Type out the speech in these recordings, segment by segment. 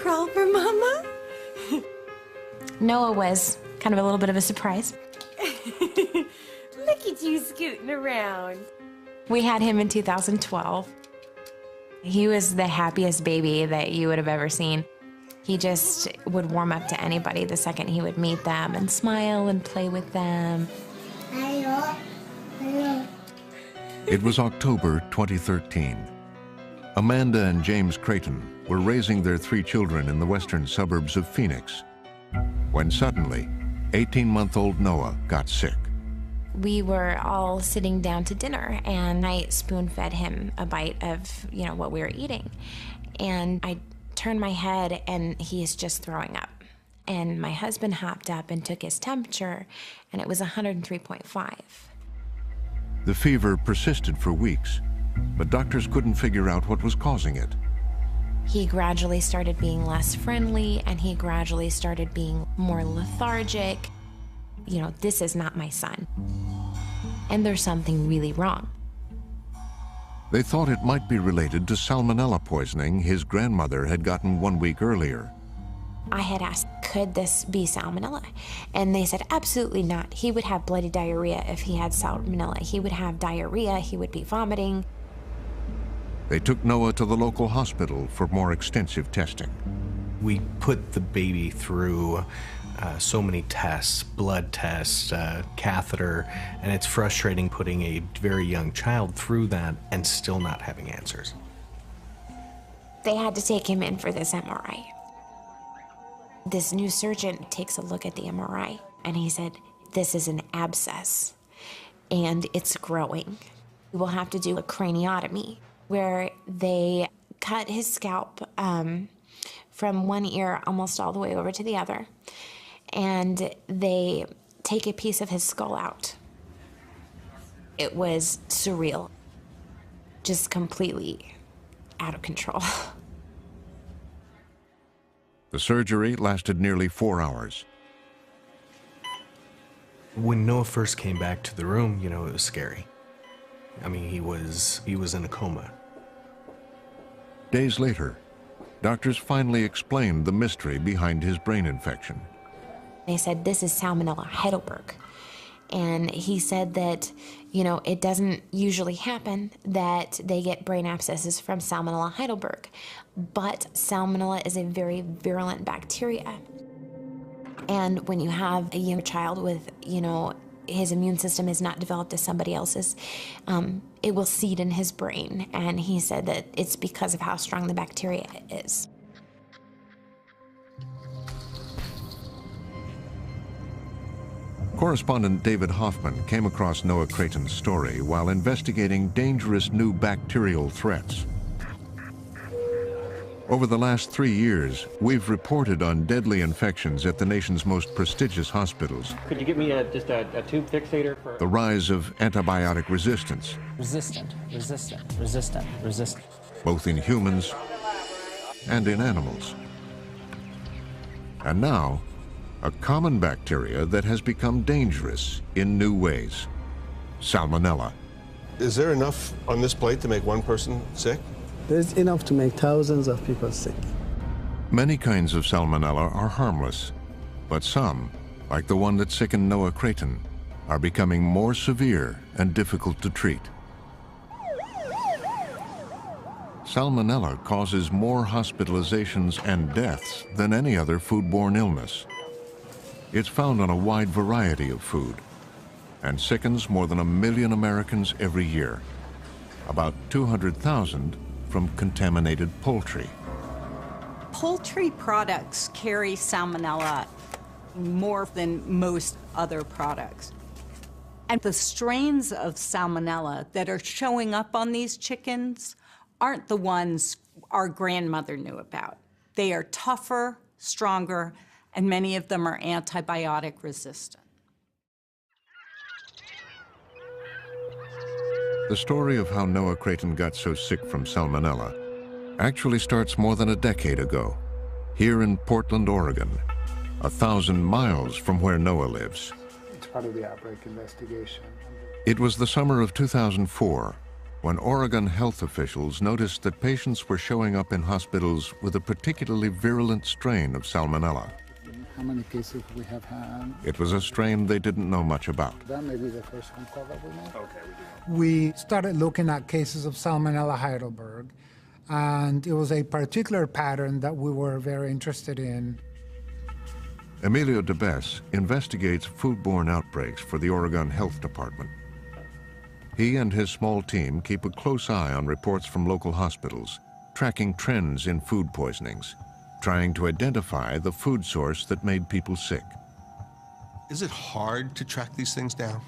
crawl for Mama? Noah was kind of a little bit of a surprise. Look at you scooting around. We had him in 2012. He was the happiest baby that you would have ever seen. He just would warm up to anybody the second he would meet them and smile and play with them. It was October 2013. Amanda and James Creighton were raising their 3 children in the western suburbs of Phoenix when suddenly 18-month-old Noah got sick. We were all sitting down to dinner, and I spoon-fed him a bite of, what we were eating. And I turned my head, and he is just throwing up. And my husband hopped up and took his temperature, and it was 103.5. The fever persisted for weeks, but doctors couldn't figure out what was causing it. He gradually started being less friendly, and he gradually started being more lethargic. This is not my son. And there's something really wrong. They thought it might be related to salmonella poisoning his grandmother had gotten 1 week earlier. I had asked, could this be salmonella? And they said, absolutely not. He would have bloody diarrhea if he had salmonella. He would have diarrhea, he would be vomiting. They took Noah to the local hospital for more extensive testing. We put the baby through so many tests, blood tests, catheter, and it's frustrating putting a very young child through that and still not having answers. They had to take him in for this MRI. This new surgeon takes a look at the MRI, and he said, this is an abscess, and it's growing. We will have to do a craniotomy, where they cut his scalp from one ear almost all the way over to the other, and they take a piece of his skull out. It was surreal, just completely out of control. The surgery lasted nearly 4 hours. When Noah first came back to the room, it was scary. I mean, he was in a coma. Days later, doctors finally explained the mystery behind his brain infection. They said, this is Salmonella Heidelberg. And he said that, it doesn't usually happen that they get brain abscesses from Salmonella Heidelberg, but Salmonella is a very virulent bacteria. And when you have a young child with, his immune system is not developed as somebody else's, it will seed in his brain. And he said that it's because of how strong the bacteria is. Correspondent David Hoffman came across Noah Creighton's story while investigating dangerous new bacterial threats. Over the last 3 years, we've reported on deadly infections at the nation's most prestigious hospitals. Could you give me just a tube fixator for... The rise of antibiotic resistance. Resistant, Both in humans and in animals. And now, a common bacteria that has become dangerous in new ways. Salmonella. Is there enough on this plate to make one person sick? There's enough to make thousands of people sick. Many kinds of salmonella are harmless, but some, like the one that sickened Noah Creighton, are becoming more severe and difficult to treat. Salmonella causes more hospitalizations and deaths than any other foodborne illness. It's found on a wide variety of food and sickens more than 1 million Americans every year, about 200,000 from contaminated poultry. Poultry products carry salmonella more than most other products. And the strains of salmonella that are showing up on these chickens aren't the ones our grandmother knew about. They are tougher, stronger, and many of them are antibiotic resistant. The story of how Noah Creighton got so sick from salmonella actually starts more than a decade ago, here in Portland, Oregon, 1,000 miles from where Noah lives. It's part of the outbreak investigation. It was the summer of 2004 when Oregon health officials noticed that patients were showing up in hospitals with a particularly virulent strain of Salmonella. How many cases we have had? It was a strain they didn't know much about. That may be the first phone call that we made. Okay, We started looking at cases of Salmonella Heidelberg, and it was a particular pattern that we were very interested in. Emilio DeBess investigates foodborne outbreaks for the Oregon Health Department. He and his small team keep a close eye on reports from local hospitals, tracking trends in food poisonings, trying to identify the food source that made people sick. Is it hard to track these things down?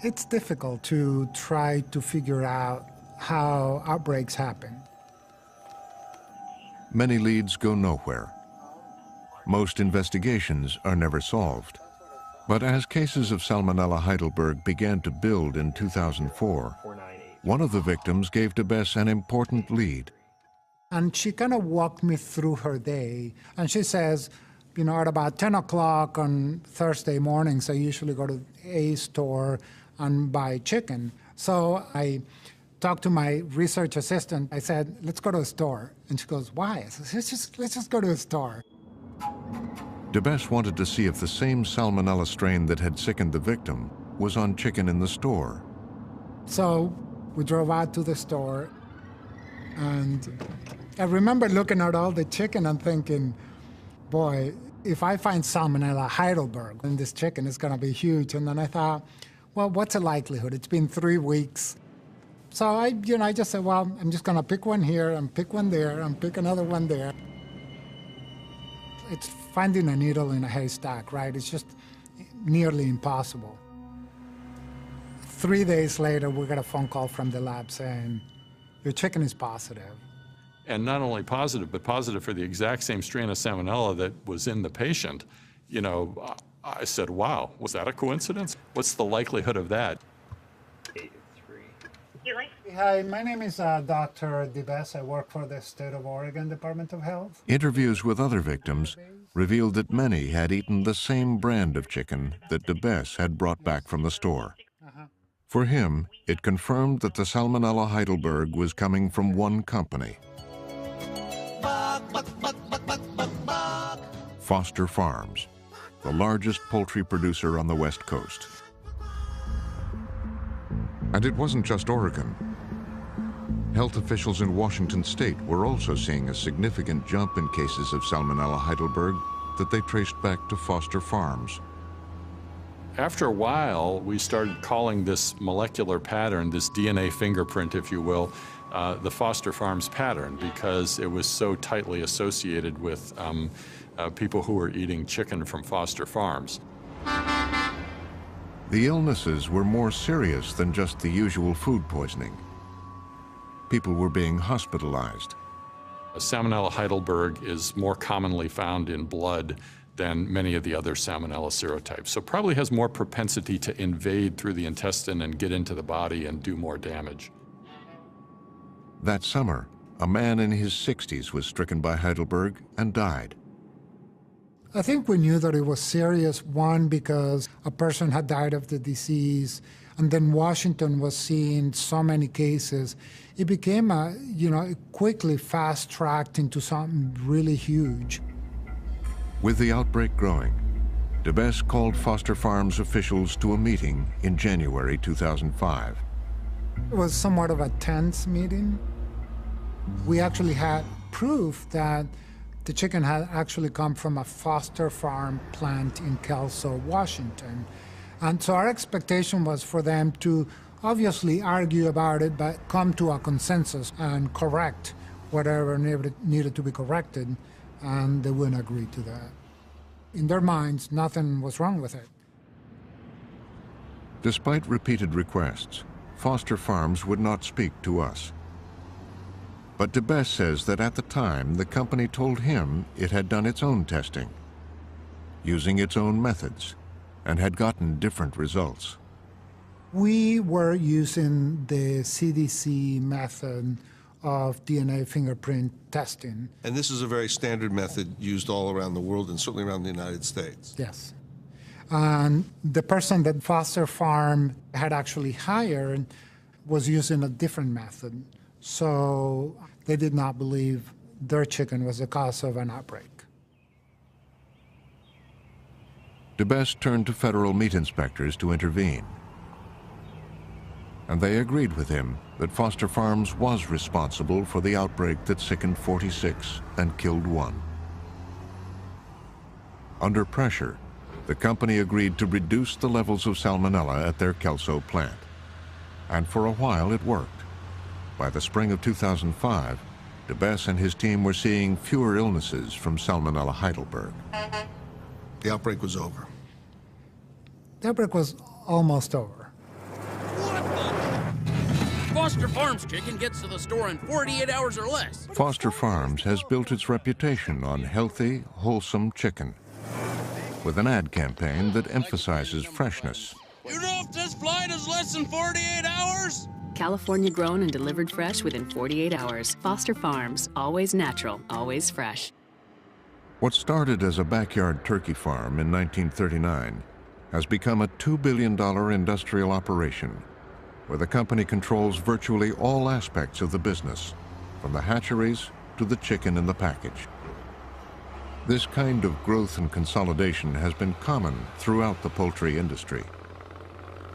It's difficult to try to figure out how outbreaks happen. Many leads go nowhere. Most investigations are never solved. But as cases of Salmonella Heidelberg began to build in 2004, one of the victims gave DeBess an important lead. And she kind of walked me through her day. And she says, you know, at about 10 o'clock on Thursday mornings, I usually go to a store and buy chicken. So I talked to my research assistant. I said, let's go to a store. And she goes, why? I said, let's just go to a store. DeBess wanted to see if the same Salmonella strain that had sickened the victim was on chicken in the store. So we drove out to the store, and I remember looking at all the chicken and thinking, boy, if I find Salmonella Heidelberg in this chicken, it's going to be huge. And then I thought, well, what's the likelihood? It's been 3 weeks. So I just said, well, I'm just going to pick one here and pick one there and pick another one there. It's finding a needle in a haystack, right? It's just nearly impossible. 3 days later, we got a phone call from the lab saying, your chicken is positive. And not only positive, but positive for the exact same strain of Salmonella that was in the patient. You know, I said, wow, was that a coincidence? What's the likelihood of that? Hi, my name is Dr. DeBess. I work for the State of Oregon Department of Health. Interviews with other victims revealed that many had eaten the same brand of chicken that DeBess had brought back from the store. For him, it confirmed that the Salmonella Heidelberg was coming from one company, Foster Farms, the largest poultry producer on the West Coast. And it wasn't just Oregon. Health officials in Washington state were also seeing a significant jump in cases of Salmonella Heidelberg that they traced back to Foster Farms. After a while, we started calling this molecular pattern, this DNA fingerprint, if you will, the Foster Farms pattern, because it was so tightly associated with people who were eating chicken from Foster Farms. The illnesses were more serious than just the usual food poisoning. People were being hospitalized. Salmonella Heidelberg is more commonly found in blood than many of the other Salmonella serotypes, so probably has more propensity to invade through the intestine and get into the body and do more damage. That summer, a man in his 60s was stricken by Heidelberg and died. I think we knew that it was serious, one, because a person had died of the disease, and then Washington was seeing so many cases. It became, quickly fast-tracked into something really huge. With the outbreak growing, DeBess called Foster Farms officials to a meeting in January 2005. It was somewhat of a tense meeting. We actually had proof that the chicken had actually come from a Foster Farm plant in Kelso, Washington. And so our expectation was for them to obviously argue about it, but come to a consensus and correct whatever needed to be corrected, and they wouldn't agree to that. In their minds, nothing was wrong with it. Despite repeated requests, Foster Farms would not speak to us. But DeBess says that at the time, the company told him it had done its own testing, using its own methods, and had gotten different results. We were using the CDC method of DNA fingerprint testing. And this is a very standard method used all around the world and certainly around the United States. Yes. And the person that Foster Farm had actually hired was using a different method. So they did not believe their chicken was the cause of an outbreak. DeBesse turned to federal meat inspectors to intervene. And they agreed with him that Foster Farms was responsible for the outbreak that sickened 46 and killed 1. Under pressure, the company agreed to reduce the levels of salmonella at their Kelso plant. And for a while it worked. By the spring of 2005, DeBesse and his team were seeing fewer illnesses from Salmonella Heidelberg. The outbreak was over. The outbreak was almost over. Foster Farms chicken gets to the store in 48 hours or less. Foster Farms has built its reputation on healthy, wholesome chicken, with an ad campaign that emphasizes freshness. You know if this flight is less than 48 hours? California grown and delivered fresh within 48 hours. Foster Farms, always natural, always fresh. What started as a backyard turkey farm in 1939 has become a $2 billion industrial operation, where the company controls virtually all aspects of the business, from the hatcheries to the chicken in the package. This kind of growth and consolidation has been common throughout the poultry industry.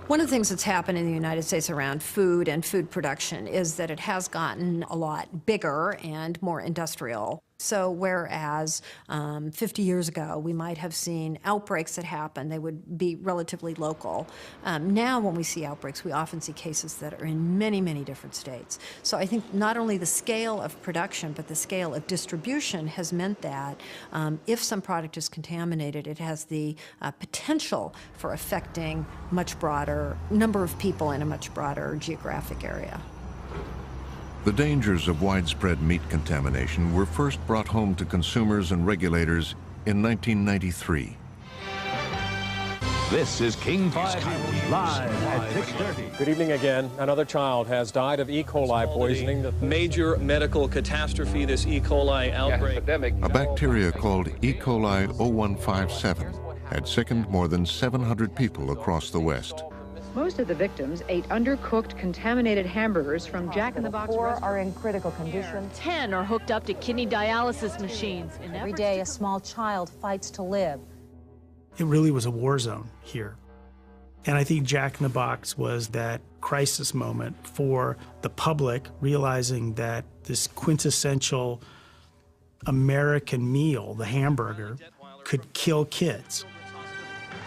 One of the things that's happened in the United States around food and food production is that it has gotten a lot bigger and more industrial. So whereas 50 years ago we might have seen outbreaks that happen, they would be relatively local. Now when we see outbreaks, we often see cases that are in many, many different states. So I think not only the scale of production, but the scale of distribution has meant that if some product is contaminated, it has the potential for affecting much broader number of people in a much broader geographic area. The dangers of widespread meat contamination were first brought home to consumers and regulators in 1993. This is King 5 News, live at 6:30. Good evening again. Another child has died of E. coli poisoning. The major medical catastrophe, this E. coli outbreak. A bacteria called E. coli 0157 had sickened more than 700 people across the West. Most of the victims ate undercooked, contaminated hamburgers from Jack in the Box restaurants. 4 are in critical condition. 10 are hooked up to kidney dialysis machines. Every day, a small child fights to live. It really was a war zone here. And I think Jack in the Box was that crisis moment for the public, realizing that this quintessential American meal, the hamburger, could kill kids.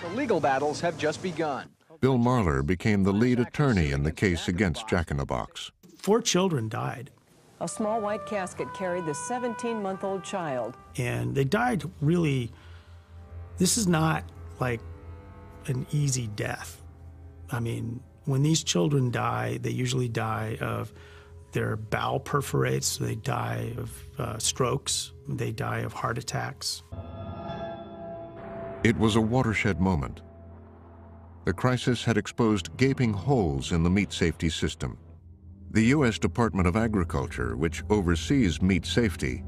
The legal battles have just begun. Bill Marler became the lead attorney in the case against Jack in the Box. 4 children died. A small white casket carried the 17-month-old child. And they died really, this is not like an easy death. I mean, when these children die, they usually die of their bowel perforates, they die of strokes, they die of heart attacks. It was a watershed moment. The crisis had exposed gaping holes in the meat safety system. The U.S. Department of Agriculture, which oversees meat safety,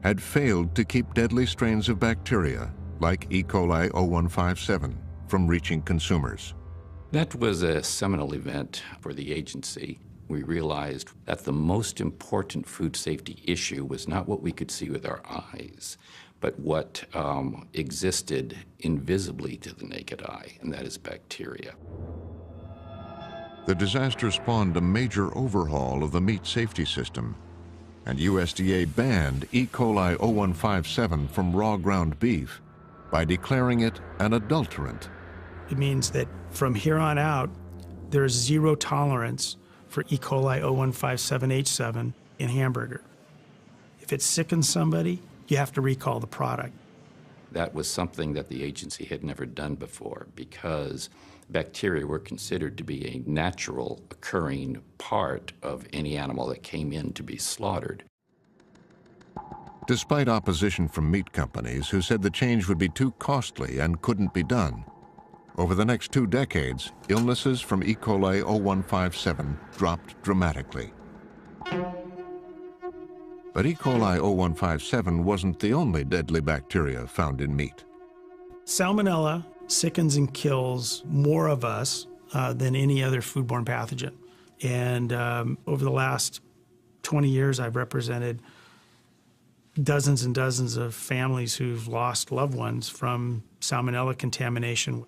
had failed to keep deadly strains of bacteria, like E. coli 0157, from reaching consumers. That was a seminal event for the agency. We realized that the most important food safety issue was not what we could see with our eyes, but what existed invisibly to the naked eye, and that is bacteria. The disaster spawned a major overhaul of the meat safety system, and USDA banned E. coli 0157 from raw ground beef by declaring it an adulterant. It means that from here on out, there's zero tolerance for E. coli 0157H7 in hamburger. If it sickens somebody, you have to recall the product. That was something that the agency had never done before because bacteria were considered to be a natural occurring part of any animal that came in to be slaughtered. Despite opposition from meat companies who said the change would be too costly and couldn't be done, over the next 2 decades, illnesses from E. coli 0157 dropped dramatically. But E. coli 0157 wasn't the only deadly bacteria found in meat. Salmonella sickens and kills more of us than any other foodborne pathogen. And over the last 20 years, I've represented dozens and dozens of families who've lost loved ones from salmonella contamination.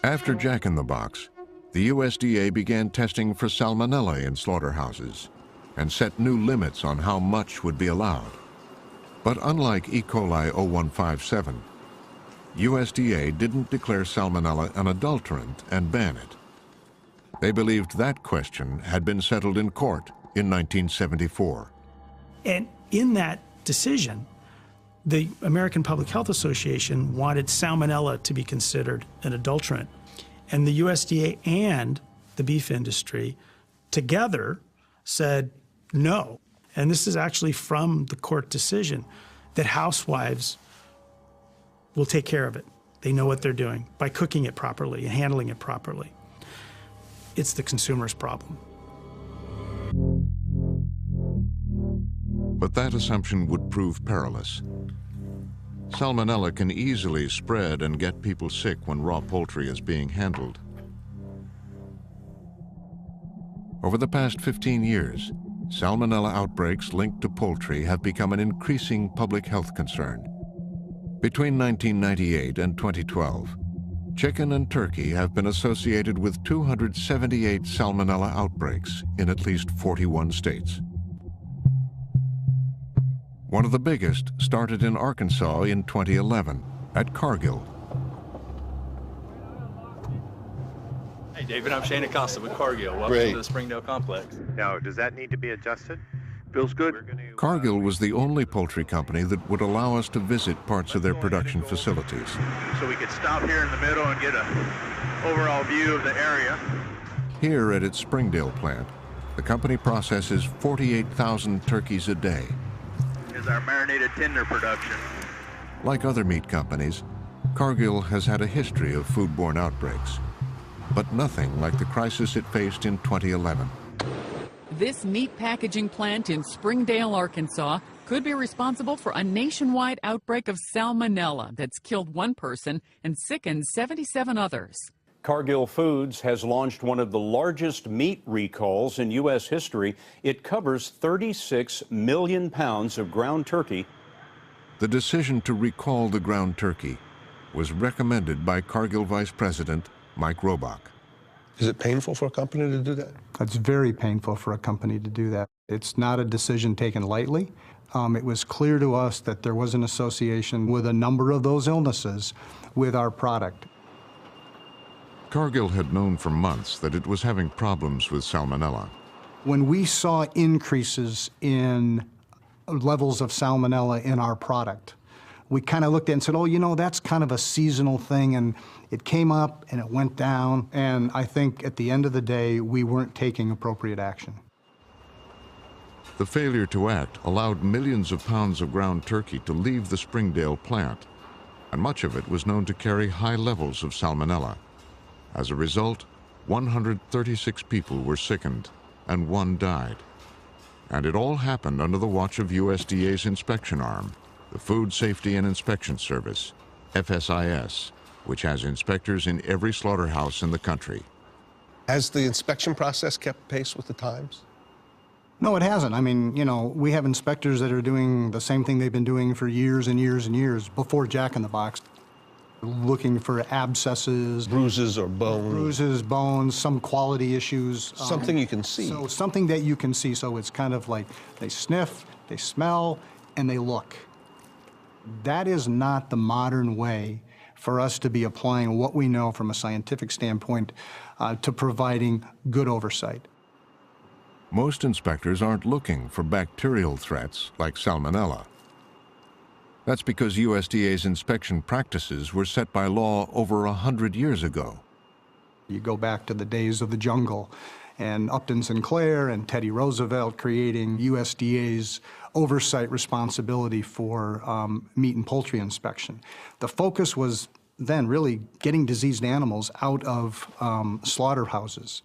After Jack in the Box, the USDA began testing for salmonella in slaughterhouses and set new limits on how much would be allowed. But unlike E. coli 0157, USDA didn't declare salmonella an adulterant and ban it. They believed that question had been settled in court in 1974. And in that decision, the American Public Health Association wanted salmonella to be considered an adulterant. And the USDA and the beef industry together said no. And this is actually from the court decision, that housewives will take care of it. They know what they're doing by cooking it properly and handling it properly. It's the consumer's problem. But that assumption would prove perilous. Salmonella can easily spread and get people sick when raw poultry is being handled. Over the past 15 years, salmonella outbreaks linked to poultry have become an increasing public health concern. Between 1998 and 2012, chicken and turkey have been associated with 278 salmonella outbreaks in at least 41 states. One of the biggest started in Arkansas in 2011 at Cargill. Hey David, I'm Shane Acosta with Cargill. Welcome to the Springdale Complex. Now, does that need to be adjusted? Feels good. Cargill was the only poultry company that would allow us to visit parts of their production facilities. So we could stop here in the middle and get an overall view of the area. Here at its Springdale plant, the company processes 48,000 turkeys a day. Is our marinated tender production. Like other meat companies, Cargill has had a history of foodborne outbreaks, but nothing like the crisis it faced in 2011. This meat packaging plant in Springdale, Arkansas, could be responsible for a nationwide outbreak of salmonella that's killed one person and sickened 77 others. Cargill Foods has launched one of the largest meat recalls in U.S. history. It covers 36 million pounds of ground turkey. The decision to recall the ground turkey was recommended by Cargill Vice President Mike Robach. Is it painful for a company to do that? It's very painful for a company to do that. It's not a decision taken lightly. It was clear to us that there was an association with a number of those illnesses with our product. Cargill had known for months that it was having problems with salmonella. When we saw increases in levels of salmonella in our product, we kind of looked at it and said, oh, you know, that's kind of a seasonal thing, and it came up and it went down, and I think at the end of the day, we weren't taking appropriate action. The failure to act allowed millions of pounds of ground turkey to leave the Springdale plant, and much of it was known to carry high levels of salmonella. As a result, 136 people were sickened, and one died. And it all happened under the watch of USDA's inspection arm, the Food Safety and Inspection Service, FSIS, which has inspectors in every slaughterhouse in the country. Has the inspection process kept pace with the times? No, it hasn't. I mean, you know, we have inspectors that are doing the same thing they've been doing for years and years and years before Jack in the Box. Looking for abscesses, bruises or bones. Bruises, bones, some quality issues. Something you can see. So something that you can see. So it's kind of like they sniff, they smell, and they look. That is not the modern way for us to be applying what we know from a scientific standpoint to providing good oversight. Most inspectors aren't looking for bacterial threats like salmonella. That's because USDA's inspection practices were set by law over 100 years ago. You go back to the days of the jungle and Upton Sinclair and Teddy Roosevelt creating USDA's oversight responsibility for meat and poultry inspection. The focus was then really getting diseased animals out of slaughterhouses.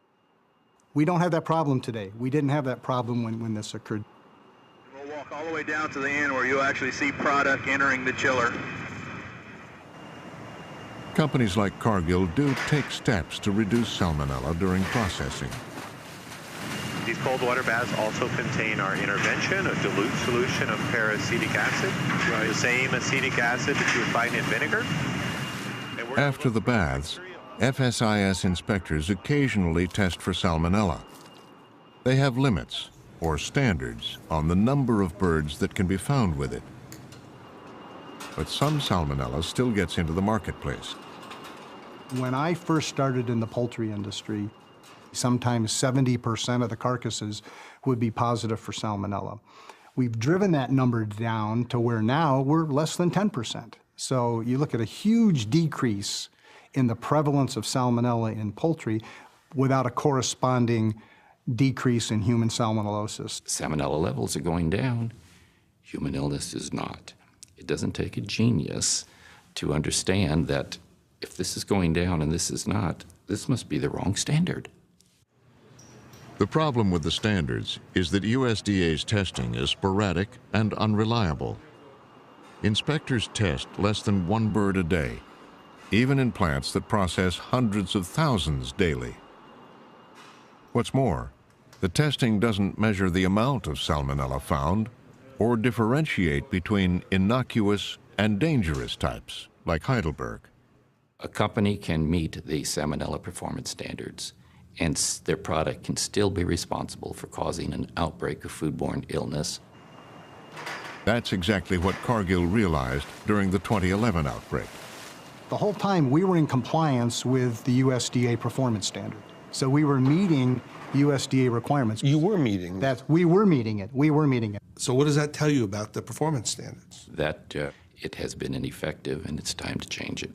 We don't have that problem today. We didn't have that problem when this occurred. We'll walk all the way down to the end where you'll actually see product entering the chiller. Companies like Cargill do take steps to reduce salmonella during processing. These cold water baths also contain our intervention, a dilute solution of paracetic acid, the same acetic acid that you would find in vinegar. After the baths, FSIS inspectors occasionally test for salmonella. They have limits, or standards, on the number of birds that can be found with it. But some salmonella still gets into the marketplace. When I first started in the poultry industry, sometimes 70% of the carcasses would be positive for salmonella. We've driven that number down to where now we're less than 10%. So you look at a huge decrease in the prevalence of salmonella in poultry without a corresponding decrease in human salmonellosis. Salmonella levels are going down. Human illness is not. It doesn't take a genius to understand that if this is going down and this is not, this must be the wrong standard. The problem with the standards is that USDA's testing is sporadic and unreliable. Inspectors test less than 1 bird a day, even in plants that process hundreds of thousands daily. What's more, the testing doesn't measure the amount of salmonella found or differentiate between innocuous and dangerous types, like Heidelberg. A company can meet the salmonella performance standards, and their product can still be responsible for causing an outbreak of foodborne illness. That's exactly what Cargill realized during the 2011 outbreak. The whole time we were in compliance with the USDA performance standard. So we were meeting USDA requirements. You were meeting that. We were meeting it. We were meeting it. So what does that tell you about the performance standards? That it has been ineffective and it's time to change it.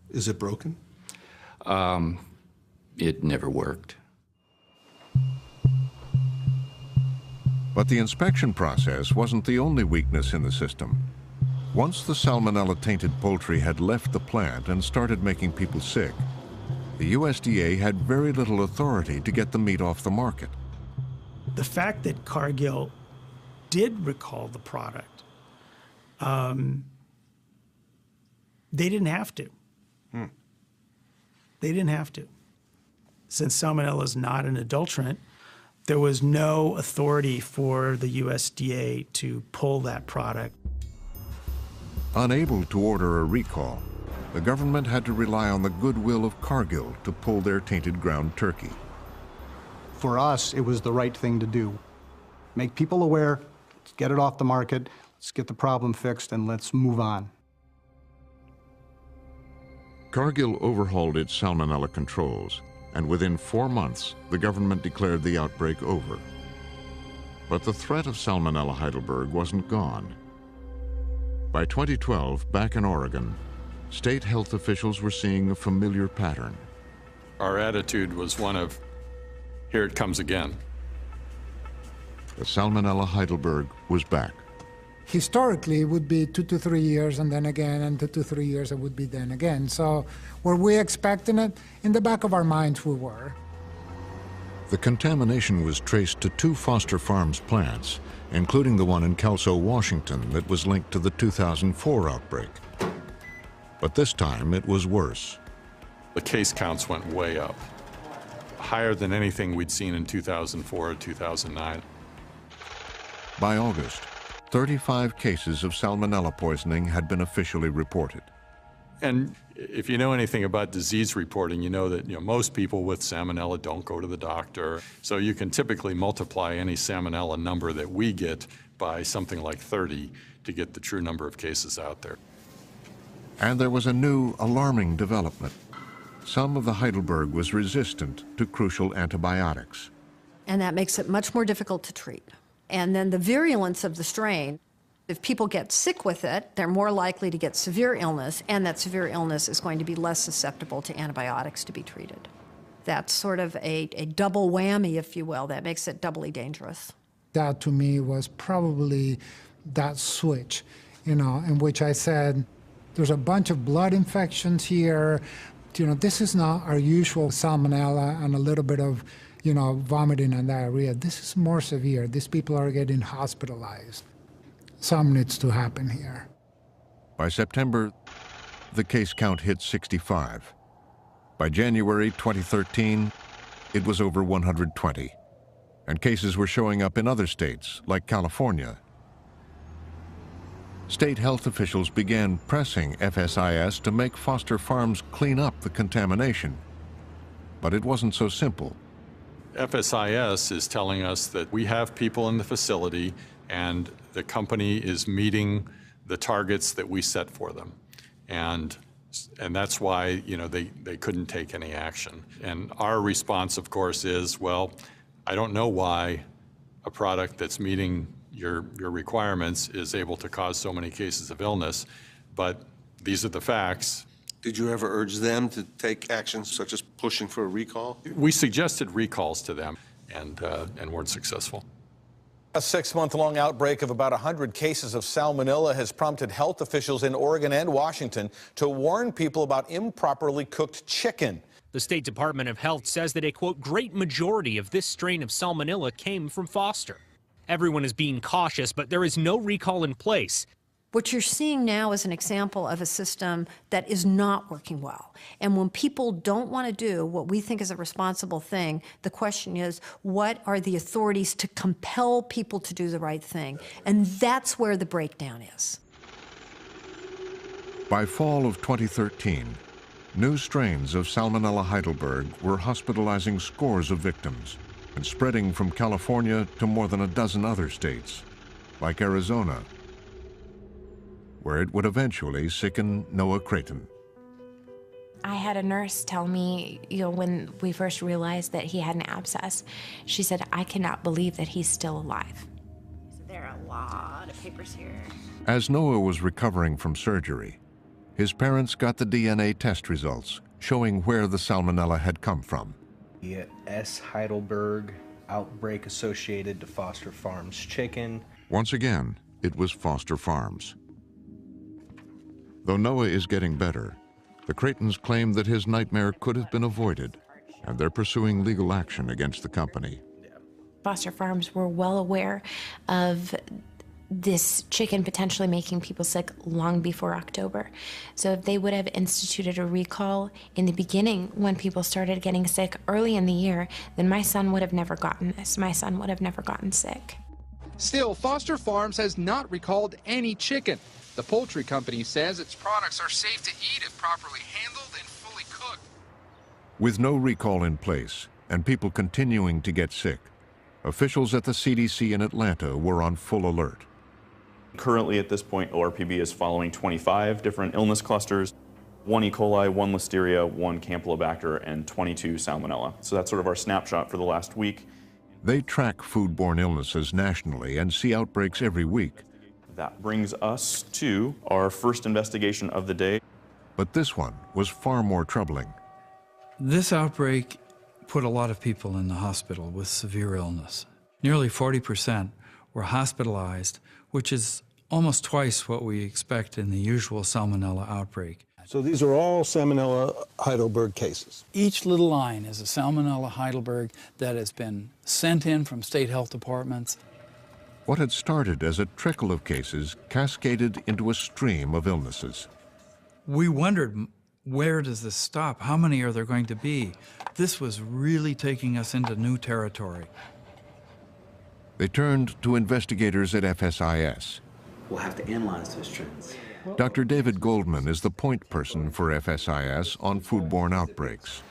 Is it broken? It never worked. But the inspection process wasn't the only weakness in the system. Once the salmonella-tainted poultry had left the plant and started making people sick, the USDA had very little authority to get the meat off the market. The fact that Cargill did recall the product, they didn't have to. They didn't have to. Since salmonella is not an adulterant, there was no authority for the USDA to pull that product. Unable to order a recall, the government had to rely on the goodwill of Cargill to pull their tainted ground turkey. For us, it was the right thing to do. Make people aware, let's get it off the market, let's get the problem fixed, and let's move on. Cargill overhauled its salmonella controls, and within 4 months, the government declared the outbreak over. But the threat of Salmonella Heidelberg wasn't gone. By 2012, back in Oregon, state health officials were seeing a familiar pattern. Our attitude was one of, here it comes again. The Salmonella Heidelberg was back. Historically, it would be 2 to 3 years, and then again, and 2 to 3 years, it would be then again. So were we expecting it? In the back of our minds, we were. The contamination was traced to 2 Foster Farms plants, including the one in Kelso, Washington, that was linked to the 2004 outbreak. But this time, it was worse. The case counts went way up, higher than anything we'd seen in 2004 or 2009. By August, 35 cases of salmonella poisoning had been officially reported. And if you know anything about disease reporting, you know that most people with salmonella don't go to the doctor. So you can typically multiply any salmonella number that we get by something like 30 to get the true number of cases out there. And there was a new alarming development. Some of the Heidelberg was resistant to crucial antibiotics. And that makes it much more difficult to treat. And then the virulence of the strain, if people get sick with it, they're more likely to get severe illness, and that severe illness is going to be less susceptible to antibiotics to be treated. That's sort of a double whammy, if you will, that makes it doubly dangerous. That to me was probably that switch, in which I said, there's a bunch of blood infections here. This is not our usual salmonella and a little bit of vomiting and diarrhea. This is more severe. These people are getting hospitalized. Something needs to happen here. By September, the case count hit 65. By January 2013, it was over 120. and cases were showing up in other states, like California. State health officials began pressing FSIS to make Foster Farms clean up the contamination. But it wasn't so simple. FSIS is telling us that we have people in the facility and the company is meeting the targets that we set for them. And that's why, you know, they couldn't take any action. And our response, of course, is, well, I don't know why a product that's meeting your requirements is able to cause so many cases of illness, but these are the facts. Did you ever urge them to take actions such as pushing for a recall? We suggested recalls to them and weren't successful. A 6-month-long outbreak of about 100 cases of salmonella has prompted health officials in Oregon and Washington to warn people about improperly cooked chicken. The State Department of Health says that a, quote, great majority of this strain of salmonella came from Foster. Everyone is being cautious, but there is no recall in place. What you're seeing now is an example of a system that is not working well. And when people don't want to do what we think is a responsible thing, the question is, what are the authorities to compel people to do the right thing? And that's where the breakdown is. By fall of 2013, new strains of Salmonella Heidelberg were hospitalizing scores of victims and spreading from California to more than a dozen other states, like Arizona, where it would eventually sicken Noah Creighton. I had a nurse tell me, you know, when we first realized that he had an abscess, she said, I cannot believe that he's still alive. So there are a lot of papers here. As Noah was recovering from surgery, his parents got the DNA test results showing where the salmonella had come from. The S. Heidelberg outbreak associated to Foster Farms chicken. Once again, it was Foster Farms. Though Noah is getting better, the Creightons claim that his nightmare could have been avoided, and they're pursuing legal action against the company. Foster Farms were well aware of this chicken potentially making people sick long before October. So if they would have instituted a recall in the beginning when people started getting sick early in the year, then my son would have never gotten this. My son would have never gotten sick. Still, Foster Farms has not recalled any chicken. The poultry company says its products are safe to eat if properly handled and fully cooked. With no recall in place and people continuing to get sick, officials at the CDC in Atlanta were on full alert. Currently, at this point, ORPB is following 25 different illness clusters, 1 E. coli, 1 Listeria, 1 Campylobacter, and 22 Salmonella. So that's sort of our snapshot for the last week. They track foodborne illnesses nationally and see outbreaks every week. That brings us to our first investigation of the day. But this one was far more troubling. This outbreak put a lot of people in the hospital with severe illness. Nearly 40% were hospitalized, which is almost twice what we expect in the usual Salmonella outbreak. So these are all Salmonella Heidelberg cases? Each little line is a Salmonella Heidelberg that has been sent in from state health departments. What had started as a trickle of cases cascaded into a stream of illnesses. We wondered, where does this stop? How many are there going to be? This was really taking us into new territory. They turned to investigators at FSIS. We'll have to analyze those trends. Dr. David Goldman is the point person for FSIS on foodborne outbreaks.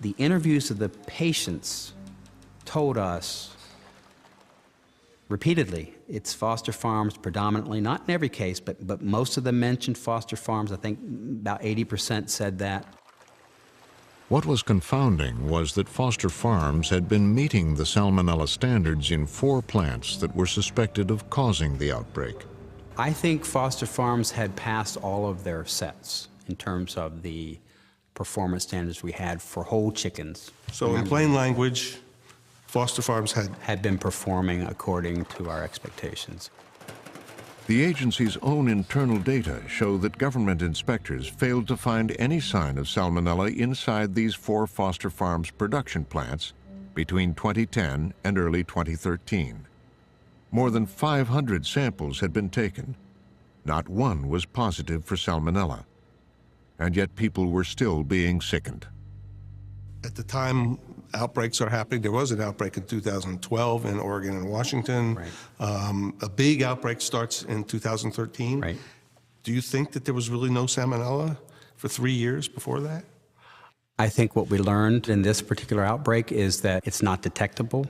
The interviews of the patients told us repeatedly it's Foster Farms predominantly, not in every case, but most of them mentioned Foster Farms. I think about 80% said that. What was confounding was that Foster Farms had been meeting the Salmonella standards in 4 plants that were suspected of causing the outbreak. I think Foster Farms had passed all of their sets in terms of the performance standards we had for whole chickens. So in plain language, Foster Farms had been performing according to our expectations. The agency's own internal data show that government inspectors failed to find any sign of salmonella inside these 4 Foster Farms production plants between 2010 and early 2013. More than 500 samples had been taken. Not one was positive for salmonella. And yet people were still being sickened. At the time outbreaks are happening. There was an outbreak in 2012 in Oregon and Washington. A big outbreak starts in 2013. Do you think that there was really no Salmonella for 3 years before that? I think what we learned in this particular outbreak is that it's not detectable,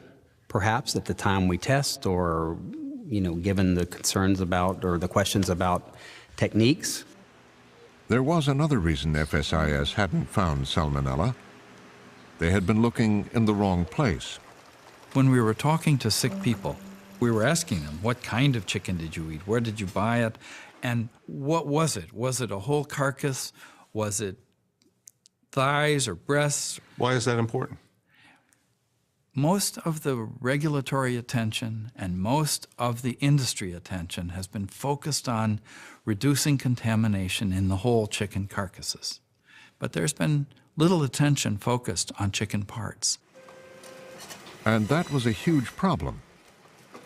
perhaps, at the time we test, or, you know, given the concerns about, or the questions about techniques. There was another reason FSIS hadn't found Salmonella. They had been looking in the wrong place. When we were talking to sick people, we were asking them, what kind of chicken did you eat? Where did you buy it? And what was it? Was it a whole carcass? Was it thighs or breasts? Why is that important? Most of the regulatory attention and most of the industry attention has been focused on reducing contamination in the whole chicken carcasses. But there's been little attention focused on chicken parts. And that was a huge problem,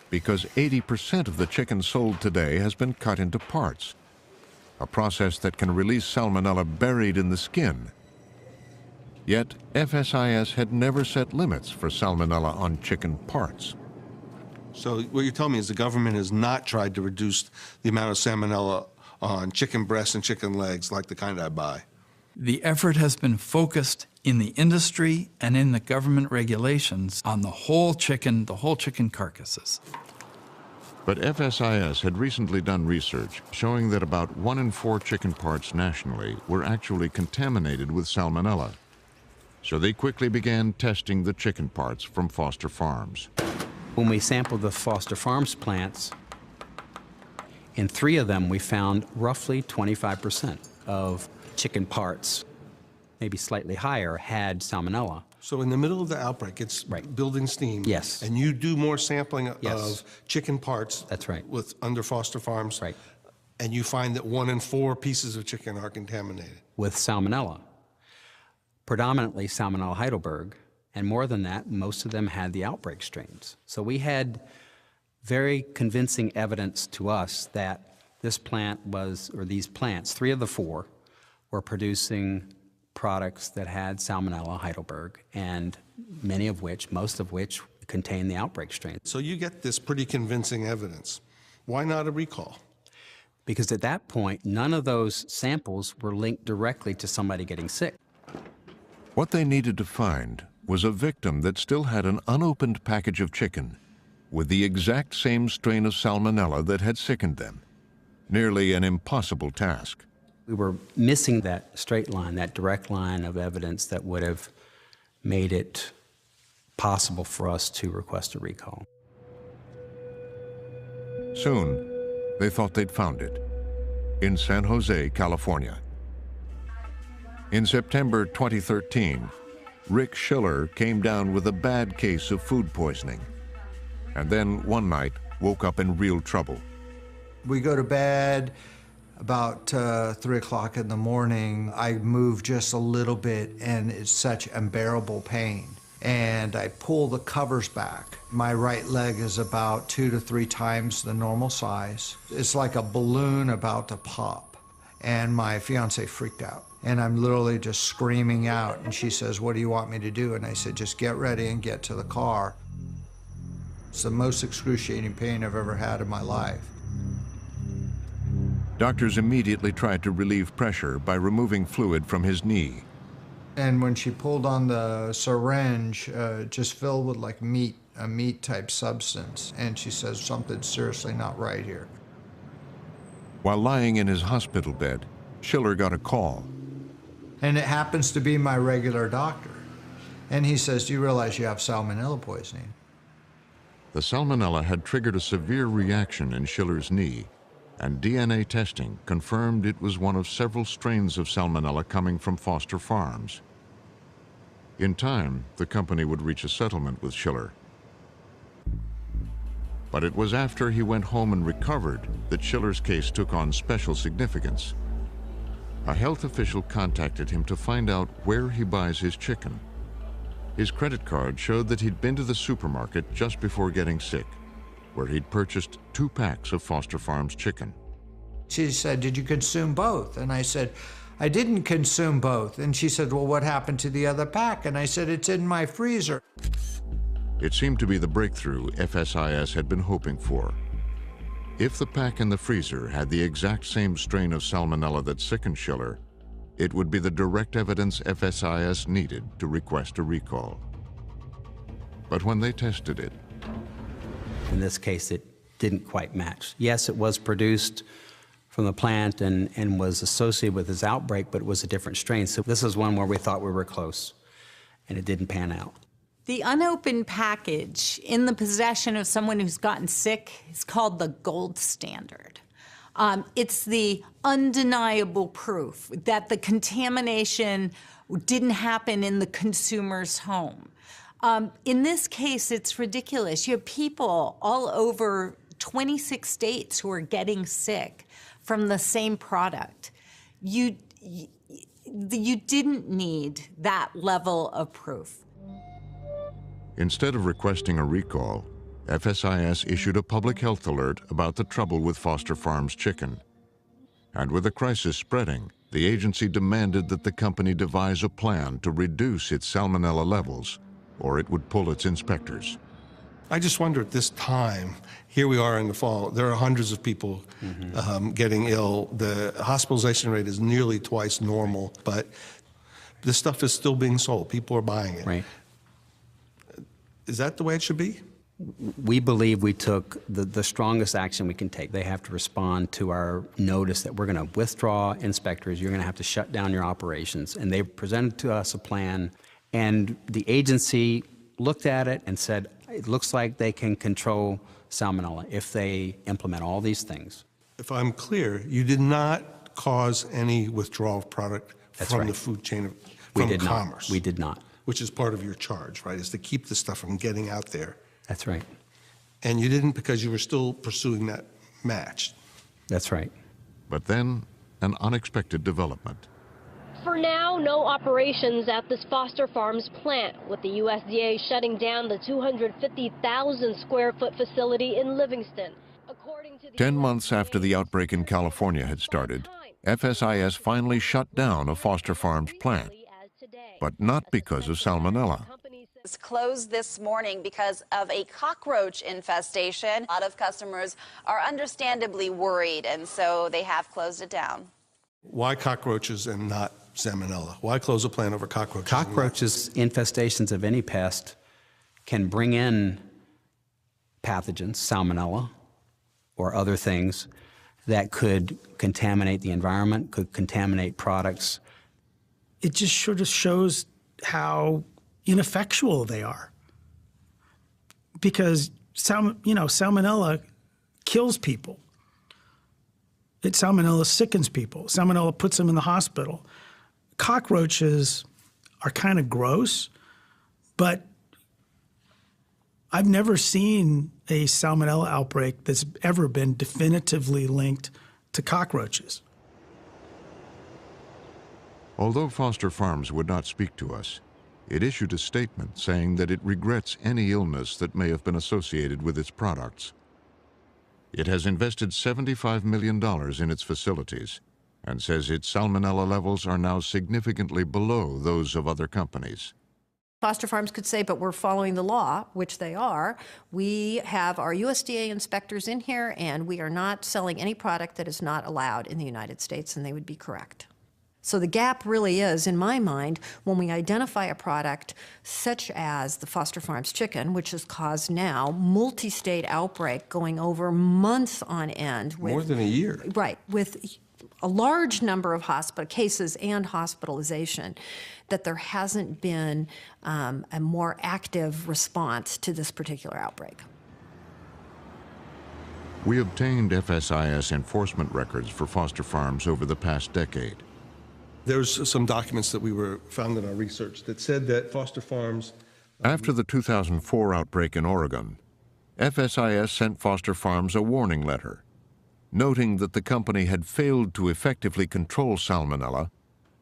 because 80% of the chicken sold today has been cut into parts, a process that can release Salmonella buried in the skin. Yet, FSIS had never set limits for Salmonella on chicken parts. So what you're telling me is the government has not tried to reduce the amount of Salmonella on chicken breasts and chicken legs like the kind I buy? The effort has been focused in the industry and in the government regulations on the whole chicken carcasses. But FSIS had recently done research showing that about 1 in 4 chicken parts nationally were actually contaminated with Salmonella. So they quickly began testing the chicken parts from Foster Farms. When we sampled the Foster Farms plants, in 3 of them we found roughly 25% of chicken parts, maybe slightly higher, had Salmonella. So in the middle of the outbreak, it's building steam. Yes. And you do more sampling of chicken parts. That's right. With under Foster Farms. Right. And you find that 1 in 4 pieces of chicken are contaminated. With Salmonella. Predominantly Salmonella Heidelberg, and more than that, most of them had the outbreak strains. So we had very convincing evidence to us that this plant was, or these plants, 3 of the 4, were producing products that had Salmonella Heidelberg, and many of which, most of which, contain the outbreak strain. So you get this pretty convincing evidence. Why not a recall? Because at that point, none of those samples were linked directly to somebody getting sick. What they needed to find was a victim that still had an unopened package of chicken with the exact same strain of Salmonella that had sickened them. Nearly an impossible task. We were missing that straight line, that direct line of evidence that would have made it possible for us to request a recall. Soon, they thought they'd found it in San Jose, California. In September 2013, Rick Schiller came down with a bad case of food poisoning, and then one night woke up in real trouble. We go to bed about 3 o'clock in the morning. I move just a little bit, and it's such unbearable pain. And I pull the covers back. My right leg is about 2 to 3 times the normal size. It's like a balloon about to pop. And my fiance freaked out. And I'm literally just screaming out. And she says, "What do you want me to do?" And I said, "Just get ready and get to the car." It's the most excruciating pain I've ever had in my life. Doctors immediately tried to relieve pressure by removing fluid from his knee. And when she pulled on the syringe, just filled with like meat, a meat-type substance, and she says, "Something's seriously not right here." While lying in his hospital bed, Schiller got a call. And it happens to be my regular doctor. And he says, "Do you realize you have Salmonella poisoning?" The Salmonella had triggered a severe reaction in Schiller's knee, and DNA testing confirmed it was one of several strains of Salmonella coming from Foster Farms. In time, the company would reach a settlement with Schiller. But it was after he went home and recovered that Schiller's case took on special significance. A health official contacted him to find out where he buys his chicken. His credit card showed that he'd been to the supermarket just before getting sick, where he'd purchased 2 packs of Foster Farms chicken. She said, "Did you consume both?" And I said, I didn't consume both. And she said, well, what happened to the other pack? And I said, it's in my freezer. It seemed to be the breakthrough FSIS had been hoping for. If the pack in the freezer had the exact same strain of Salmonella that sickened Schiller, it would be the direct evidence FSIS needed to request a recall. But when they tested it, in this case, it didn't quite match. Yes, it was produced from the plant and was associated with this outbreak, but it was a different strain. So this is one where we thought we were close, and it didn't pan out. The unopened package in the possession of someone who's gotten sick is called the gold standard. It's the undeniable proof that the contamination didn't happen in the consumer's home. In this case, it's ridiculous. You have people all over 26 states who are getting sick from the same product. You didn't need that level of proof. instead of requesting a recall, FSIS issued a public health alert about the trouble with Foster Farms chicken. And with the crisis spreading, the agency demanded that the company devise a plan to reduce its salmonella levels, or it would pull its inspectors. I just wonder at this time, here we are in the fall, there are hundreds of people getting ill. The hospitalization rate is nearly twice normal, but this stuff is still being sold. People are buying it. Right. Is that the way it should be? We believe we took the strongest action we can take. They have to respond to our notice that we're going to withdraw inspectors. You're going to have to shut down your operations. And they presented to us a plan, and the agency looked at it and said, it looks like they can control salmonella if they implement all these things. If I'm clear, you did not cause any withdrawal of product That's from right. the food chain We from did not. commerce. We did not. Which is part of your charge, right, is to keep the stuff from getting out there. That's right. And you didn't because you were still pursuing that match. That's right. But then, an unexpected development. For now, no operations at this Foster Farms plant, with the USDA shutting down the 250,000 square foot facility in Livingston. 10 months after the outbreak in California had started, FSIS finally shut down a Foster Farms plant, but not because of salmonella. Was closed this morning because of a cockroach infestation. A lot of customers are understandably worried, and so they have closed it down. Why cockroaches and not salmonella? Why close a plant over cockroaches? Cockroaches, infestations of any pest, can bring in pathogens, salmonella, or other things that could contaminate the environment, could contaminate products. It just sort of shows how ineffectual they are. Because salmonella kills people. Salmonella sickens people. Salmonella puts them in the hospital. Cockroaches are kind of gross, but I've never seen a salmonella outbreak that's ever been definitively linked to cockroaches. Although Foster Farms would not speak to us, it issued a statement saying that it regrets any illness that may have been associated with its products. It has invested $75 million in its facilities and says its salmonella levels are now significantly below those of other companies. Foster Farms could say, but we're following the law, which they are. We have our USDA inspectors in here, and we are not selling any product that is not allowed in the United States, and they would be correct. So the gap really is, in my mind, when we identify a product such as the Foster Farms chicken, which has caused now multi-state outbreak going over months on end. More than a year. Right, with a large number of cases and hospitalization, that there hasn't been a more active response to this particular outbreak. We obtained FSIS enforcement records for Foster Farms over the past decade. There's some documents that we found in our research that said that Foster Farms... After the 2004 outbreak in Oregon, FSIS sent Foster Farms a warning letter, noting that the company had failed to effectively control salmonella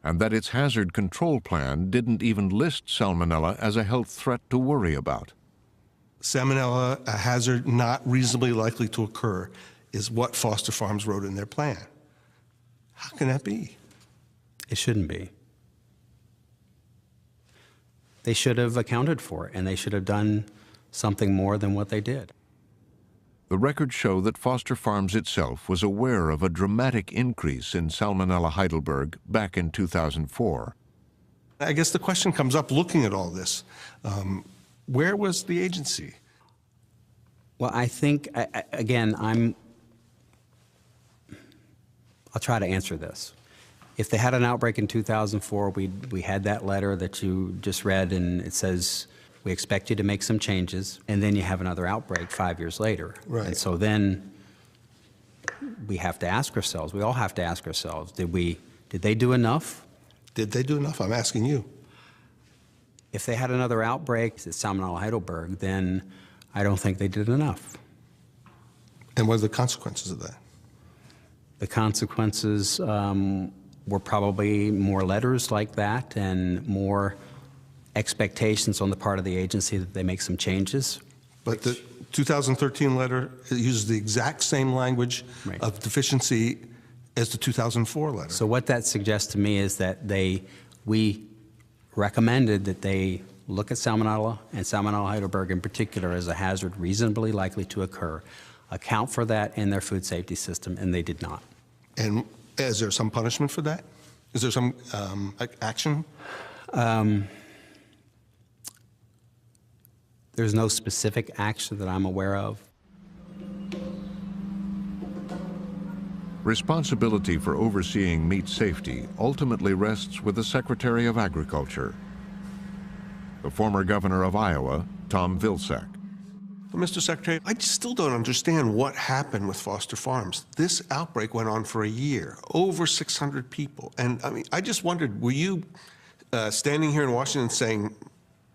and that its hazard control plan didn't even list salmonella as a health threat to worry about. Salmonella, a hazard not reasonably likely to occur, is what Foster Farms wrote in their plan. How can that be? It shouldn't be. They should have accounted for it, and they should have done something more than what they did. The records show that Foster Farms itself was aware of a dramatic increase in Salmonella Heidelberg back in 2004. I guess the question comes up looking at all this. Where was the agency? Well, I think, again, I'll try to answer this. If they had an outbreak in 2004, we had that letter that you just read, and it says, we expect you to make some changes, and then you have another outbreak 5 years later. Right. And so then we have to ask ourselves, we all have to ask ourselves, did they do enough? Did they do enough? I'm asking you. If they had another outbreak at Salmonella Heidelberg, then I don't think they did enough. And what are the consequences of that? The consequences were probably more letters like that and more expectations on the part of the agency that they make some changes. But the 2013 letter uses the exact same language of deficiency as the 2004 letter. So what that suggests to me is that we recommended that they look at Salmonella and Salmonella Heidelberg in particular as a hazard reasonably likely to occur, account for that in their food safety system, and they did not. And is there some punishment for that? Is there some action? There's no specific action that I'm aware of. Responsibility for overseeing meat safety ultimately rests with the Secretary of Agriculture. The former governor of Iowa, Tom Vilsack. Well, Mr. Secretary, I still don't understand what happened with Foster Farms. This outbreak went on for a year, over 600 people. And I mean, I just wondered, were you standing here in Washington saying,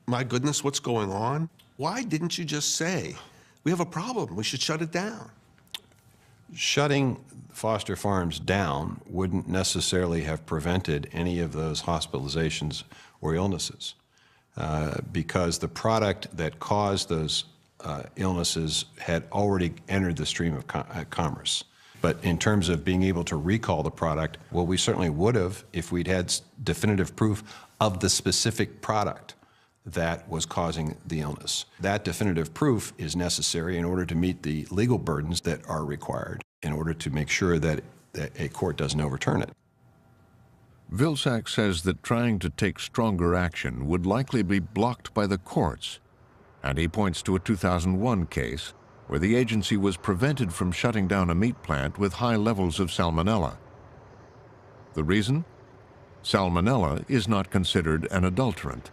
my goodness, what's going on? Why didn't you just say, we have a problem, we should shut it down? Shutting Foster Farms down wouldn't necessarily have prevented any of those hospitalizations or illnesses because the product that caused those illnesses had already entered the stream of commerce. But in terms of being able to recall the product, well, we certainly would have if we'd had definitive proof of the specific product that was causing the illness. That definitive proof is necessary in order to meet the legal burdens that are required in order to make sure that a court doesn't overturn it. Vilsack says that trying to take stronger action would likely be blocked by the courts, and he points to a 2001 case where the agency was prevented from shutting down a meat plant with high levels of salmonella. The reason? Salmonella is not considered an adulterant.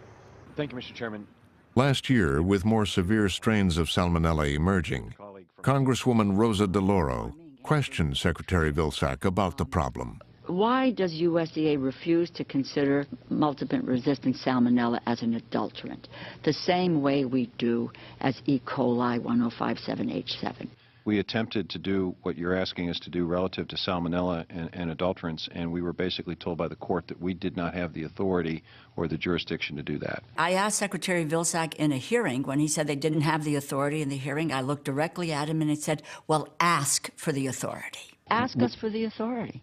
Thank you, Mr. Chairman. Last year, with more severe strains of Salmonella emerging, Congresswoman Rosa DeLauro questioned Secretary Vilsack about the problem. Why does USDA refuse to consider multiple-resistant Salmonella as an adulterant, the same way we do as E. coli 1057H7? We attempted to do what you're asking us to do relative to Salmonella and adulterants, and we were basically told by the court that we did not have the authority or the jurisdiction to do that. I asked Secretary Vilsack in a hearing when he said they didn't have the authority in the hearing. I looked directly at him and he said, well, ask for the authority. Ask us for the authority.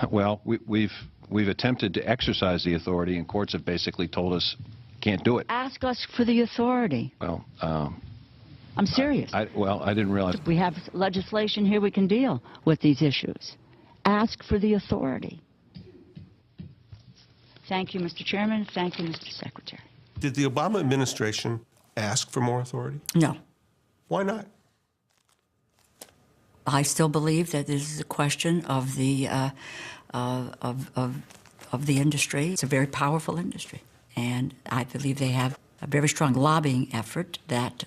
Well, we've attempted to exercise the authority, and courts have basically told us can't do it. Ask us for the authority. Well, I'm serious. I didn't realize. We have legislation here we can deal with these issues. Ask for the authority. Thank you, Mr. Chairman. Thank you, Mr. Secretary. Did the Obama administration ask for more authority? No. Why not? I still believe that this is a question of the industry. It's a very powerful industry, and I believe they have a very strong lobbying effort that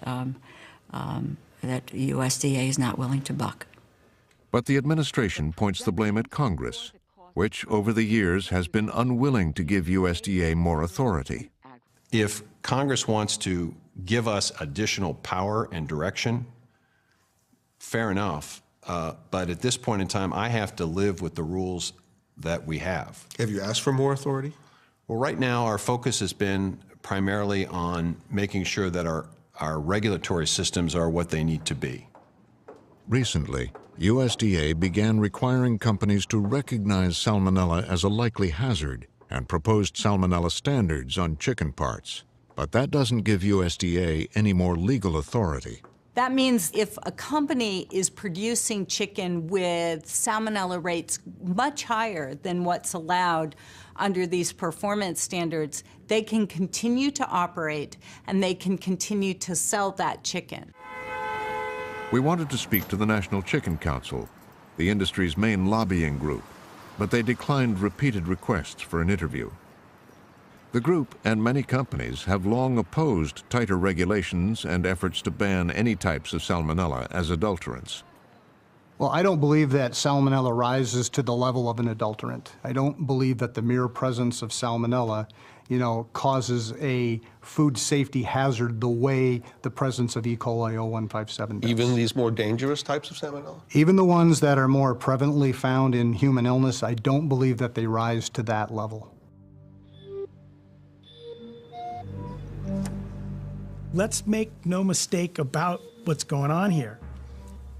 that USDA is not willing to buck. But the administration points the blame at Congress, which over the years has been unwilling to give USDA more authority. If Congress wants to give us additional power and direction, fair enough. But at this point in time, I have to live with the rules that we have. Have you asked for more authority? Well, right now, our focus has been primarily on making sure that our regulatory systems are what they need to be. Recently, USDA began requiring companies to recognize salmonella as a likely hazard and proposed salmonella standards on chicken parts. But that doesn't give USDA any more legal authority. That means if a company is producing chicken with salmonella rates much higher than what's allowed under these performance standards, they can continue to operate and they can continue to sell that chicken. We wanted to speak to the National Chicken Council, the industry's main lobbying group, but they declined repeated requests for an interview. The group and many companies have long opposed tighter regulations and efforts to ban any types of salmonella as adulterants. Well, I don't believe that salmonella rises to the level of an adulterant. I don't believe that the mere presence of salmonella, causes a food safety hazard the way the presence of E. coli 0157 does. Even these more dangerous types of salmonella? Even the ones that are more prevalently found in human illness, I don't believe that they rise to that level. Let's make no mistake about what's going on here.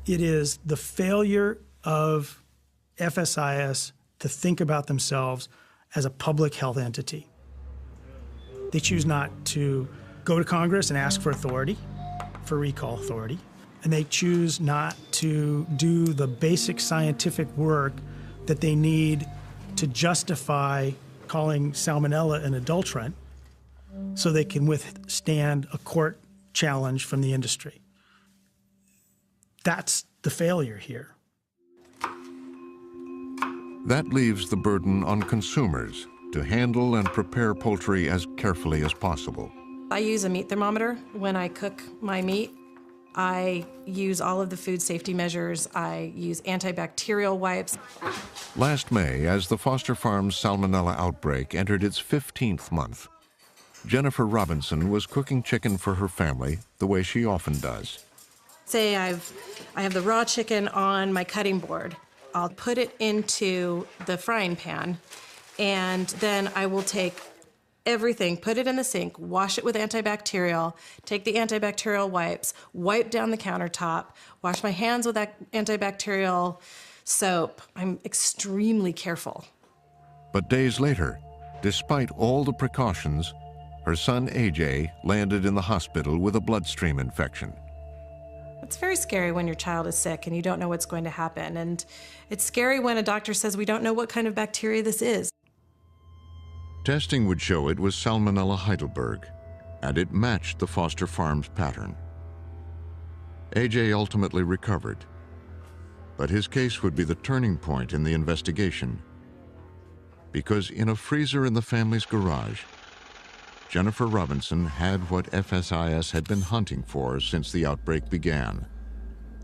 It is the failure of FSIS to think about themselves as a public health entity. They choose not to go to Congress and ask for authority, for recall authority, and they choose not to do the basic scientific work that they need to justify calling salmonella an adulterant so they can withstand a court challenge from the industry. That's the failure here. That leaves the burden on consumers to handle and prepare poultry as carefully as possible. I use a meat thermometer when I cook my meat. I use all of the food safety measures. I use antibacterial wipes. Last May, as the Foster Farms salmonella outbreak entered its 15th month, Jennifer Robinson was cooking chicken for her family the way she often does. Say I have the raw chicken on my cutting board. I'll put it into the frying pan, and then I will take everything, put it in the sink, wash it with antibacterial, take the antibacterial wipes, wipe down the countertop, wash my hands with that antibacterial soap. I'm extremely careful. But days later, despite all the precautions, her son AJ landed in the hospital with a bloodstream infection. It's very scary when your child is sick and you don't know what's going to happen. And it's scary when a doctor says we don't know what kind of bacteria this is. Testing would show it was Salmonella Heidelberg, and it matched the Foster Farms pattern. AJ ultimately recovered, but his case would be the turning point in the investigation, because in a freezer in the family's garage, Jennifer Robinson had what FSIS had been hunting for since the outbreak began: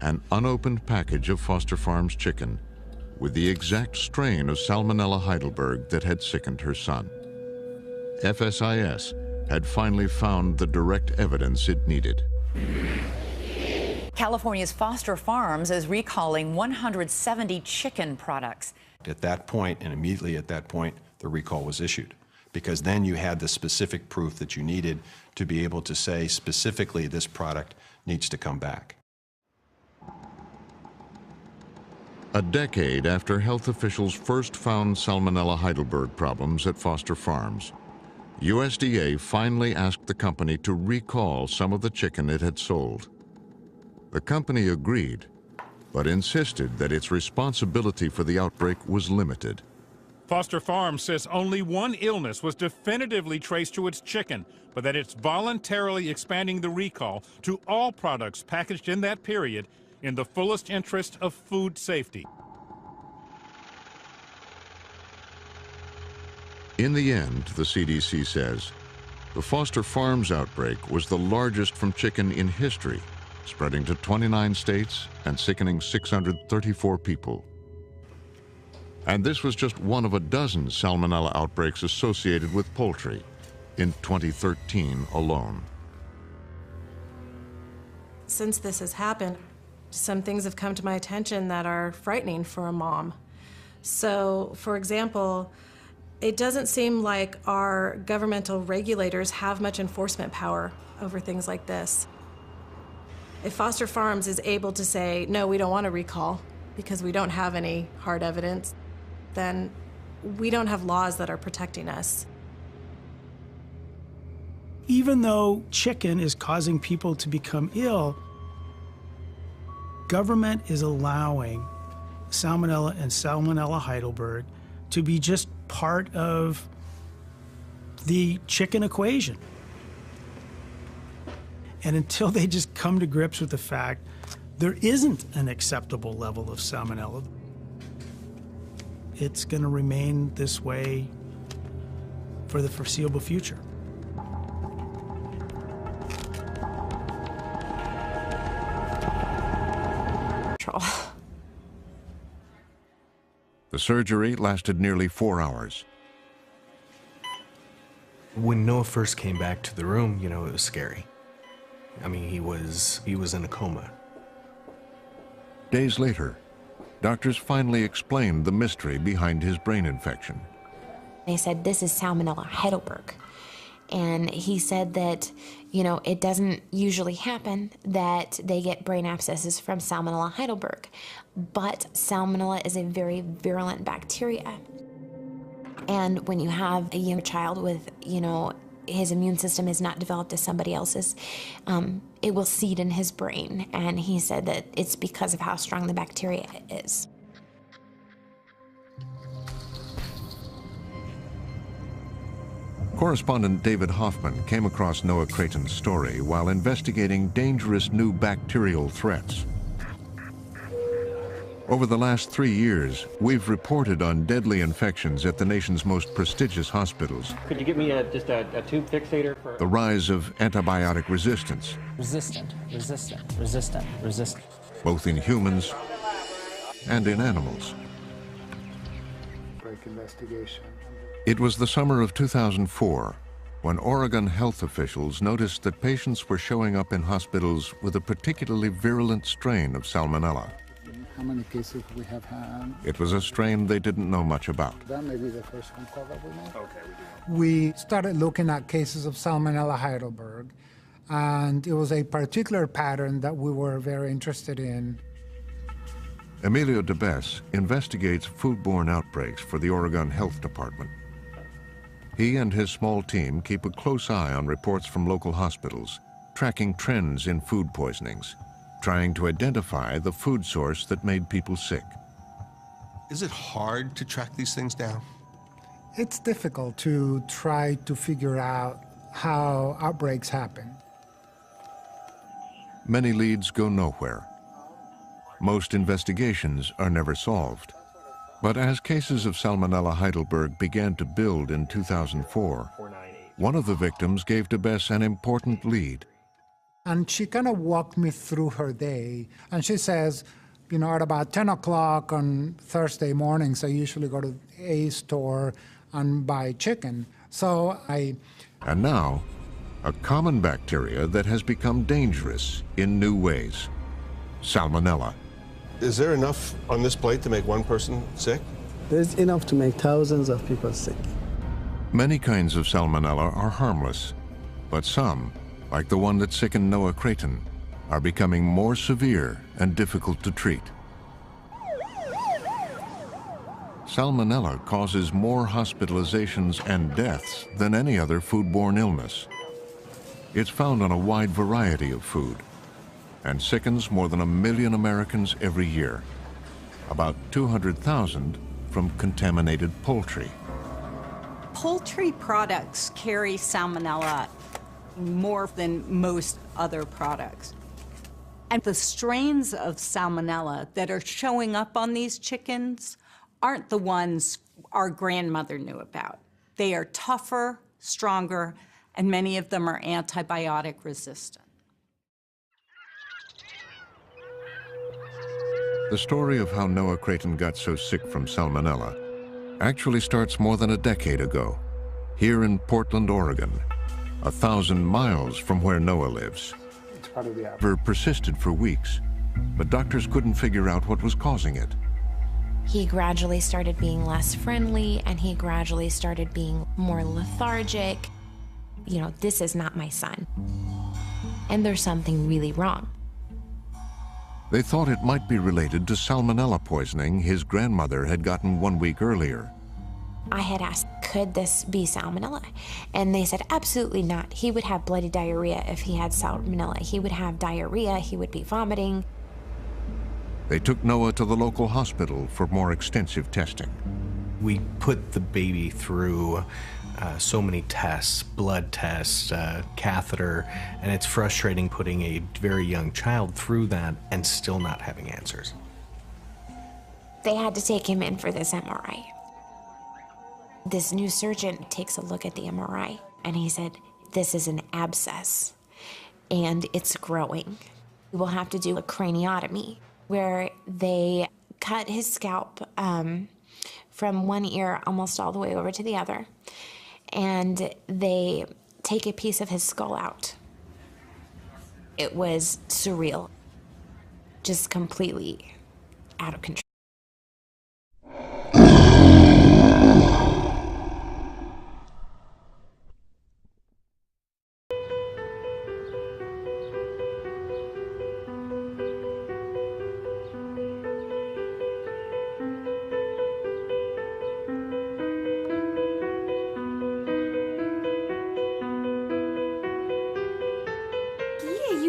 an unopened package of Foster Farms chicken with the exact strain of Salmonella Heidelberg that had sickened her son. FSIS had finally found the direct evidence it needed. California's Foster Farms is recalling 170 chicken products. At that point, and immediately at that point, the recall was issued, because then you had the specific proof that you needed to be able to say specifically this product needs to come back. A decade after health officials first found Salmonella Heidelberg problems at Foster Farms, USDA finally asked the company to recall some of the chicken it had sold. The company agreed, but insisted that its responsibility for the outbreak was limited. Foster Farms says only one illness was definitively traced to its chicken, but that it's voluntarily expanding the recall to all products packaged in that period in the fullest interest of food safety. In the end, the CDC says, the Foster Farms outbreak was the largest from chicken in history, spreading to 29 states and sickening 634 people. And this was just one of a dozen salmonella outbreaks associated with poultry in 2013 alone. Since this has happened, some things have come to my attention that are frightening for a mom. So, for example, it doesn't seem like our governmental regulators have much enforcement power over things like this. If Foster Farms is able to say, no, we don't want to recall, because we don't have any hard evidence, then we don't have laws that are protecting us. Even though chicken is causing people to become ill, government is allowing Salmonella and Salmonella Heidelberg to be just part of the chicken equation. And until they just come to grips with the fact there isn't an acceptable level of Salmonella, it's going to remain this way for the foreseeable future. The surgery lasted nearly 4 hours. When Noah first came back to the room, it was scary. I mean, he was in a coma. Days later, doctors finally explained the mystery behind his brain infection. They said, this is Salmonella Heidelberg. And he said that, it doesn't usually happen that they get brain abscesses from Salmonella Heidelberg, but Salmonella is a very virulent bacteria. And when you have a young child with, his immune system is not developed as somebody else's, it will seed in his brain. And he said that it's because of how strong the bacteria is. Correspondent David Hoffman came across Noah Creighton's story while investigating dangerous new bacterial threats. Over the last 3 years, we've reported on deadly infections at the nation's most prestigious hospitals. Could you get me just a tube fixator? The rise of antibiotic resistance, Resistant, both in humans and in animals. Break investigation. It was the summer of 2004 when Oregon health officials noticed that patients were showing up in hospitals with a particularly virulent strain of Salmonella. How many cases we have had? It was a strain they didn't know much about. That may be the first phone call that we made. Okay, We started looking at cases of Salmonella Heidelberg, and it was a particular pattern that we were very interested in. Emilio DeBess investigates foodborne outbreaks for the Oregon Health Department. He and his small team keep a close eye on reports from local hospitals, tracking trends in food poisonings, trying to identify the food source that made people sick. Is it hard to track these things down? It's difficult to try to figure out how outbreaks happen. Many leads go nowhere. Most investigations are never solved. But as cases of Salmonella Heidelberg began to build in 2004, one of the victims gave DeBess an important lead. And she kind of walked me through her day. And she says, at about 10 o'clock on Thursday mornings, I usually go to a store and buy chicken. And now, a common bacteria that has become dangerous in new ways: Salmonella. Is there enough on this plate to make one person sick? There's enough to make thousands of people sick. Many kinds of Salmonella are harmless, but some, like the one that sickened Noah Creighton, are becoming more severe and difficult to treat. Salmonella causes more hospitalizations and deaths than any other foodborne illness. It's found on a wide variety of food and sickens more than 1 million Americans every year, about 200,000 from contaminated poultry. Poultry products carry Salmonella more than most other products. And the strains of Salmonella that are showing up on these chickens aren't the ones our grandmother knew about. They are tougher, stronger, and many of them are antibiotic resistant. The story of how Noah Creighton got so sick from Salmonella actually starts more than a decade ago, here in Portland, Oregon, 1,000 miles from where Noah lives. It's part of the Fever persisted for weeks, but doctors couldn't figure out what was causing it. He gradually started being less friendly, and he gradually started being more lethargic. This is not my son. And there's something really wrong. They thought it might be related to salmonella poisoning his grandmother had gotten 1 week earlier. I had asked, could this be salmonella? And they said, absolutely not. He would have bloody diarrhea if he had salmonella. He would have diarrhea, he would be vomiting. They took Noah to the local hospital for more extensive testing. We put the baby through so many tests, blood tests, catheter, and it's frustrating putting a very young child through that and still not having answers. They had to take him in for this MRI. This new surgeon takes a look at the MRI and he said, this is an abscess and it's growing. We will have to do a craniotomy where they cut his scalp from one ear almost all the way over to the other, and they take a piece of his skull out. It was surreal, just completely out of control.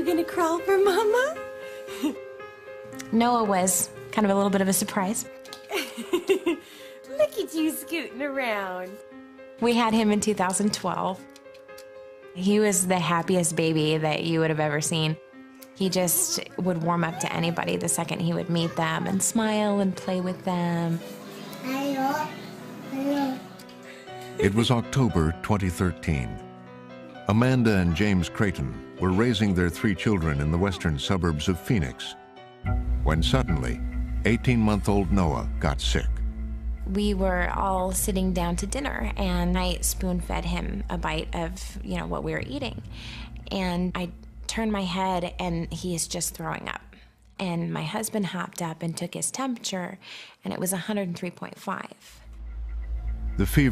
Gonna crawl for Mama? Noah was kind of a little bit of a surprise. Look at you scooting around. We had him in 2012. He was the happiest baby that you would have ever seen. He just would warm up to anybody the second he would meet them and smile and play with them. It was October 2013. Amanda and James Creighton were raising their 3 children in the western suburbs of Phoenix, when suddenly, 18-month-old Noah got sick. We were all sitting down to dinner, and I spoon-fed him a bite of, what we were eating. And I turned my head, and he is just throwing up. And my husband hopped up and took his temperature, and it was 103.5. The fever